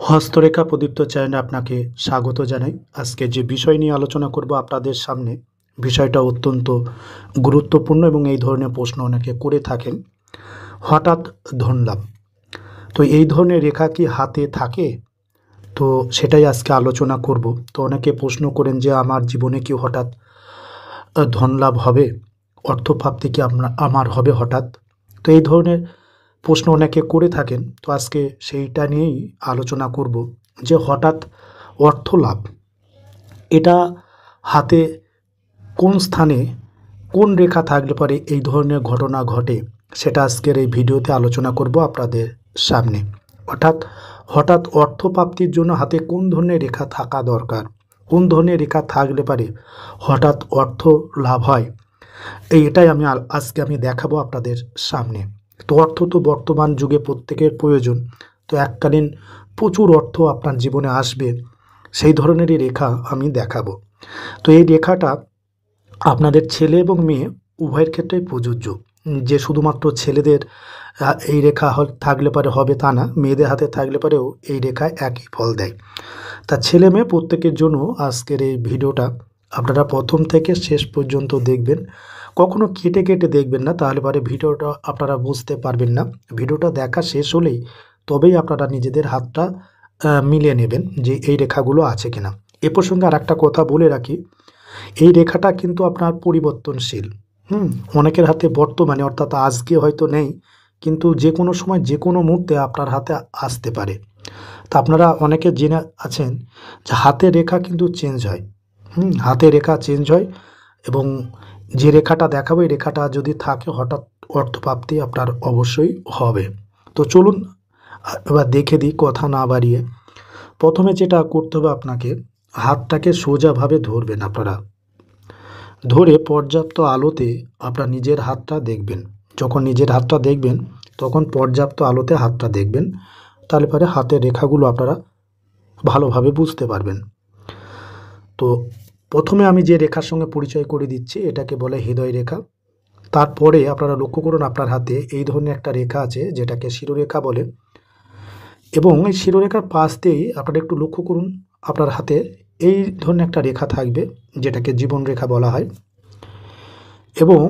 হস্তরেখা প্রদীপ্ত চ্যানেলে আপনাকে স্বাগত জানাই। আজকে যে বিষয় নিয়ে আলোচনা করব আপনাদের সামনে, বিষয়টা অত্যন্ত গুরুত্বপূর্ণ এবং এই ধরনের প্রশ্ন অনেকে করে থাকেন। হঠাৎ ধনলাভ, তো এই ধরনের রেখা কি হাতে থাকে? তো সেটাই আজকে আলোচনা করব। তো অনেকে প্রশ্ন করেন যে আমার জীবনে কি হঠাৎ ধনলাভ হবে, অর্থপ্রাপ্তি কি আমার হবে হঠাৎ? তো এই ধরনের প্রশ্ন অনেকে করে থাকেন। তো আজকে সেইটা নিয়েই আলোচনা করব যে হঠাৎ অর্থ লাভ, এটা হাতে কোন স্থানে কোন রেখা থাকলে পরে এই ধরনের ঘটনা ঘটে, সেটা আজকের এই ভিডিওতে আলোচনা করব আপনাদের সামনে। অর্থাৎ হঠাৎ অর্থপ্রাপ্তির জন্য হাতে কোন ধরনের রেখা থাকা দরকার, কোন ধরনের রেখা থাকলে পারে হঠাৎ অর্থ লাভ হয়, এটাই আজকে আমি দেখাবো আপনাদের সামনে। তো অর্থ তো বর্তমান যুগে প্রত্যেকের প্রয়োজন। তো এককালীন প্রচুর অর্থ আপনার জীবনে আসবে, সেই ধরনেরই রেখা আমি দেখাবো। তো এই রেখাটা আপনাদের ছেলে এবং মেয়ে উভয়ের ক্ষেত্রেই প্রযোজ্য। যে শুধুমাত্র ছেলেদের এই রেখা থাকলে পরে হবে তা না, মেয়েদের হাতে থাকলে পরেও এই রেখায় একই ফল দেয়। তা ছেলে মেয়ে প্রত্যেকের জন্য আজকের এই ভিডিওটা আপনারা প্রথম থেকে শেষ পর্যন্ত দেখবেন। কখনো কেটে কেটে দেখবেন না, তাহলে পরে ভিডিওটা আপনারা বুঝতে পারবেন না। ভিডিওটা দেখা শেষ হলেই তবেই আপনারা নিজেদের হাতটা মিলিয়ে নেবেন যে এই রেখাগুলো আছে কিনা। এ প্রসঙ্গে আর একটা কথা বলে রাখি, এই রেখাটা কিন্তু আপনার পরিবর্তনশীল। অনেকের হাতে বর্তমানে অর্থাৎ আজকে হয়তো নেই, কিন্তু যে কোনো সময় যে কোনো মুহূর্তে আপনার হাতে আসতে পারে। তা আপনারা অনেকে জেনে আছেন যে হাতের রেখা কিন্তু চেঞ্জ হয়। হাতের রেখা চেঞ্জ হয় এবং যে রেখাটা দেখাবো এই রেখাটা যদি থাকে হঠাৎ অর্থপ্রাপ্তি আপনার অবশ্যই হবে। তো চলুন এবার দেখে দিই কথা না বাড়িয়ে। প্রথমে যেটা করতে হবে, আপনাকে হাতটাকে সোজাভাবে ধরবেন। আপনারা ধরে পর্যাপ্ত আলোতে আপনার নিজের হাতটা দেখবেন। যখন নিজের হাতটা দেখবেন তখন পর্যাপ্ত আলোতে হাতটা দেখবেন, তাহলে পরে হাতের রেখাগুলো আপনারা ভালোভাবে বুঝতে পারবেন। তো প্রথমে আমি যে রেখার সঙ্গে পরিচয় করে দিচ্ছি এটাকে বলে হৃদয় রেখা। তারপরে আপনারা লক্ষ্য করুন আপনার হাতে এই ধরনের একটা রেখা আছে যেটাকে শিরোরেখা বলে, এবং এই শিরোরেখার পাশ দিয়েই আপনারা একটু লক্ষ্য করুন আপনার হাতে এই ধরনের একটা রেখা থাকবে যেটাকে জীবন রেখা বলা হয়। এবং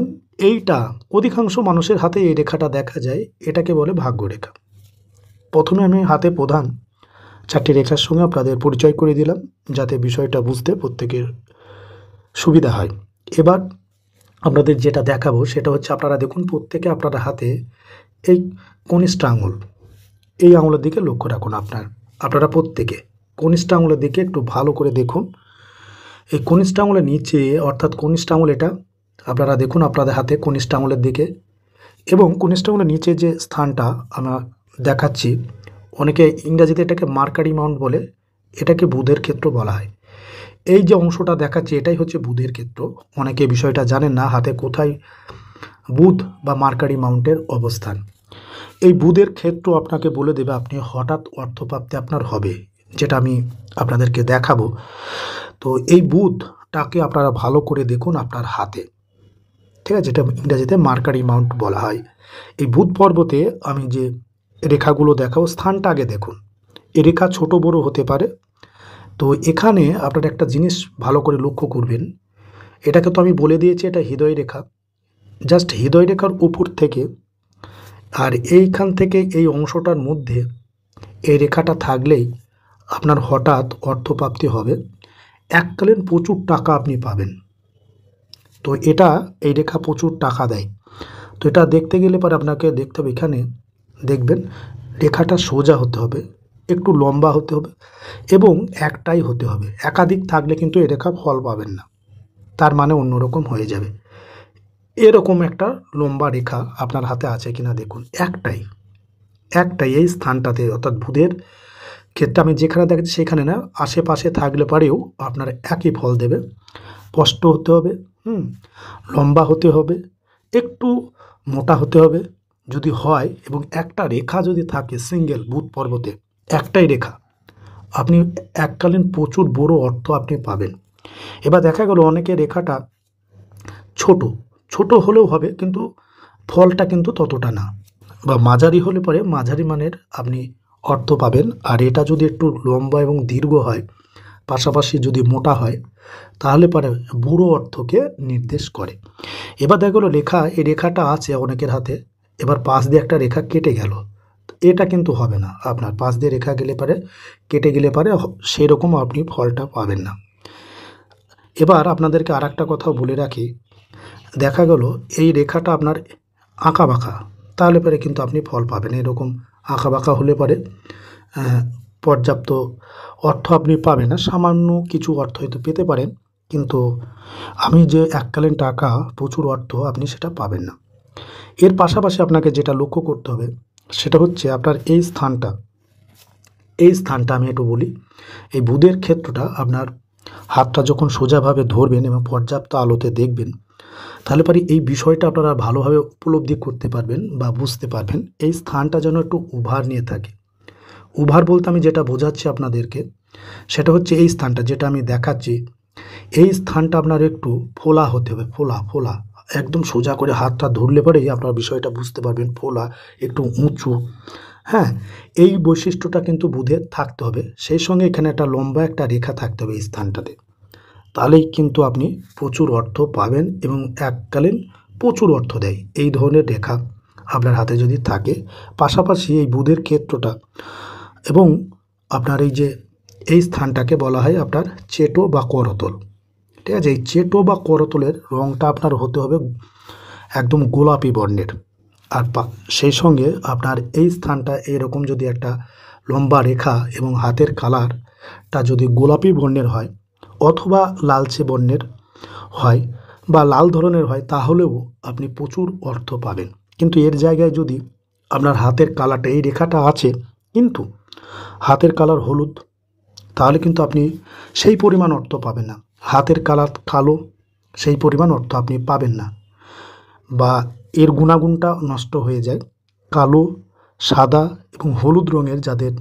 এইটা অধিকাংশ মানুষের হাতে এই রেখাটা দেখা যায়, এটাকে বলে ভাগ্যরেখা। প্রথমে আমি হাতে প্রধান চারটি রেখার সঙ্গে আপনাদের পরিচয় করে দিলাম, যাতে বিষয়টা বুঝতে প্রত্যেকের সুবিধা হয়। এবার আপনাদের যেটা দেখাবো সেটা হচ্ছে, আপনারা দেখুন প্রত্যেকে আপনার হাতে এই কনিষ্ঠ আঙুল, এই আঙুলের দিকে লক্ষ্য রাখুন। আপনারা প্রত্যেকে কনিষ্ঠ আঙুলের দিকে একটু ভালো করে দেখুন। এই কনিষ্ঠ আঙুলের নিচে অর্থাৎ কনিষ্ঠ আঙুল, এটা আপনারা দেখুন আপনাদের হাতে কনিষ্ঠ আঙুলের দিকে, এবং কনিষ্ঠ আঙুলের নিচে যে স্থানটা আমরা দেখাচ্ছি, অনেকে ইংরাজিতে এটাকে মার্কারি মাউন্ট বলে, এটাকে বুধের ক্ষেত্র বলা হয়। এই যে অংশটা দেখাচ্ছি এটাই হচ্ছে বুধের ক্ষেত্র। অনেকে বিষয়টা জানেন না, হাতে কোথায় বুধ বা মার্কারি মাউন্টের অবস্থান। এই বুধের ক্ষেত্র আপনাকে বলে দেবে আপনি হঠাৎ অর্থপ্রাপ্তি আপনার হবে, যেটা আমি আপনাদেরকে দেখাবো। তো এই বুধটাকে আপনারা ভালো করে দেখুন আপনার হাতে, ঠিক আছে, যেটা ইংরেজিতে মার্কারি মাউন্ট বলা হয়। এই বুধ পর্বতে আমি যে রেখাগুলো দেখাবো স্থানটা আগে দেখুন। এই রেখা ছোট বড় হতে পারে। তো এখানে আপনারা একটা জিনিস ভালো করে লক্ষ্য করবেন, এটাকে তো আমি বলে দিয়েছি এটা হৃদয় রেখা। জাস্ট হৃদয় রেখার উপর থেকে আর এইখান থেকে এই অংশটার মধ্যে এই রেখাটা থাকলেই আপনার হঠাৎ অর্থপ্রাপ্তি হবে, এককালীন প্রচুর টাকা আপনি পাবেন। তো এই রেখা প্রচুর টাকা দেয়। তো এটা দেখতে গেলে পরে আপনাকে দেখতে হবে, এখানে দেখবেন রেখাটা সোজা হতে হবে, একটু লম্বা হতে হবে এবং একটাই হতে হবে। একাধিক থাকলে কিন্তু এই রেখা ফল পাবেন না, তার মানে অন্যরকম হয়ে যাবে। এরকম একটা লম্বা রেখা আপনার হাতে আছে কিনা দেখুন, একটাই এই স্থানটাতে, অর্থাৎ বুধের ক্ষেত্রে আমি যেখানে দেখাচ্ছি সেখানে না, আশেপাশে থাকলে পরেও আপনার একই ফল দেবে। স্পষ্ট হতে হবে, লম্বা হতে হবে, একটু মোটা হতে হবে যদি হয়, এবং একটা রেখা যদি থাকে সিঙ্গেল বুধ পর্বতে একটাই রেখা, আপনি এককালীন প্রচুর বড় অর্থ আপনি পাবেন। এবার দেখা গেল অনেকে রেখাটা ছোট হলেও হবে, কিন্তু ফলটা কিন্তু ততটা না, বা মাঝারি হলে পরে মাঝারি মানের আপনি অর্থ পাবেন। আর এটা যদি একটু লম্বা এবং দীর্ঘ হয়, পাশাপাশি যদি মোটা হয়, তাহলে পরে বুড়ো অর্থকে নির্দেশ করে। এবার দেখা গেলো রেখা, এই রেখাটা আছে অনেকের হাতে, এবার পাশ দিয়ে একটা রেখা কেটে গেল, এটা কিন্তু হবে না। আপনার পাশ দিয়ে রেখা গেলে পারে, কেটে গেলে পারে সেরকম আপনি ফলটা পাবেন না। এবার আপনাদেরকে আর একটা কথাও বলে রাখি, দেখা গেল এই রেখাটা আপনার আঁকা বাঁকা, তাহলে পরে কিন্তু আপনি ফল পাবেন। এরকম আঁকা বাঁকা হলে পরে পর্যাপ্ত অর্থ আপনি পাবেন না। সামান্য কিছু অর্থ হয়তো পেতে পারেন, কিন্তু আমি যে এককালীন টাকা, প্রচুর অর্থ আপনি সেটা পাবেন না। এর পাশাপাশি আপনাকে যেটা লক্ষ্য করতে হবে সেটা হচ্ছে আপনার এই স্থানটা আমি একটু বলি। এই বুধের ক্ষেত্রটা আপনার হাতটা যখন সোজাভাবে ধরবেন এবং পর্যাপ্ত আলোতে দেখবেন, তাহলে পরে এই বিষয়টা আপনারা ভালোভাবে উপলব্ধি করতে পারবেন বা বুঝতে পারবেন। এই স্থানটা যেন একটু উভার নিয়ে থাকে। উভার বলতে আমি যেটা বোঝাচ্ছি আপনাদেরকে, সেটা হচ্ছে এই স্থানটা যেটা আমি দেখাচ্ছি, এই স্থানটা আপনার একটু ফোলা হতে হবে। ফোলা ফোলা একদম সোজা করে হাতটা ধরলে পরেই আপনার বিষয়টা বুঝতে পারবেন। ফোলা, একটু উঁচু, হ্যাঁ, এই বৈশিষ্ট্যটা কিন্তু বুধের থাকতে হবে। সেই সঙ্গে এখানে একটা লম্বা একটা রেখা থাকতে হবে এই স্থানটাতে, তাহলেই কিন্তু আপনি প্রচুর অর্থ পাবেন এবং এককালীন প্রচুর অর্থ দেয় এই ধরনের রেখা আপনার হাতে যদি থাকে। পাশাপাশি এই বুধের ক্ষেত্রটা এবং আপনার এই স্থানটাকে বলা হয় আপনার চেটো বা করতল। ঠিক আছে, এই চেটো বা করতলের রঙটা আপনার হতে হবে একদম গোলাপি বর্ণের। আর সেই সঙ্গে আপনার এই স্থানটা এরকম যদি একটা লম্বা রেখা এবং হাতের কালারটা যদি গোলাপি বর্ণের হয় অথবা লালচে বর্ণের হয় বা লাল ধরনের হয়, তাহলেও আপনি প্রচুর অর্থ পাবেন। কিন্তু এর জায়গায় যদি আপনার হাতের কালারটা, এই রেখাটা আছে কিন্তু হাতের কালার হলুদ, তাহলে কিন্তু আপনি সেই পরিমাণ অর্থ পাবেন না। হাতের কালার কালো, সেই পরিমাণ অর্থ আপনি পাবেন না, বা এর গুণাগুণটা নষ্ট হয়ে যায়। কালো, সাদা এবং হলুদ রঙের যাদের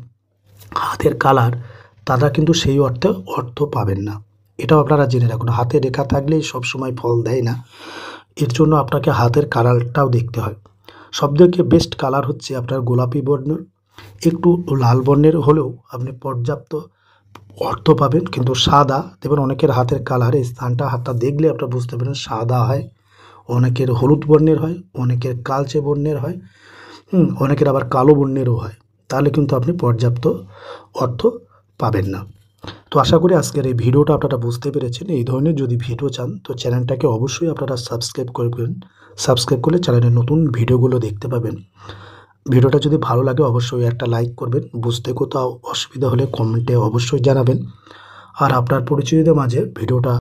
হাতের কালার, তারা কিন্তু সেই অর্থ পাবেন না। এটাও আপনারা জেনে রাখুন। হাতে রেখা থাকলেই সবসময় ফল দেয় না, এর জন্য আপনাকে হাতের কালারটাও দেখতে হয়। সবথেকে বেস্ট কালার হচ্ছে আপনার গোলাপি বর্ণের, একটু লাল বর্ণের হলেও আপনি পর্যাপ্ত অর্থ পাবেন। কিন্তু সাদা দেখবেন অনেকের হাতের কালার, এই স্থানটা হাতটা দেখলে আপনারা বুঝতে পারেন সাদা হয়, অনেকের হলুদ বর্ণের হয়, অনেকের কালচে বর্ণের হয়, অনেকের আবার কালো বর্ণেরও হয়, তাহলে কিন্তু আপনি পর্যাপ্ত অর্থ পাবেন না। তো আশা করি আজকের এই ভিডিওটা আপনারা বুঝতে পেরেছেন। এই ধরনের যদি ভিডিও চান তো চ্যানেলটাকে অবশ্যই আপনারা সাবস্ক্রাইব করবেন। সাবস্ক্রাইব করলে চ্যানেলের নতুন ভিডিওগুলো দেখতে পাবেন। ভিডিওটা যদি ভালো লাগে অবশ্যই একটা লাইক করবেন। বুঝতে কোথাও অসুবিধা হলে কমেন্টে অবশ্যই জানাবেন। আর আপনার পরিচিতদের মাঝে ভিডিওটা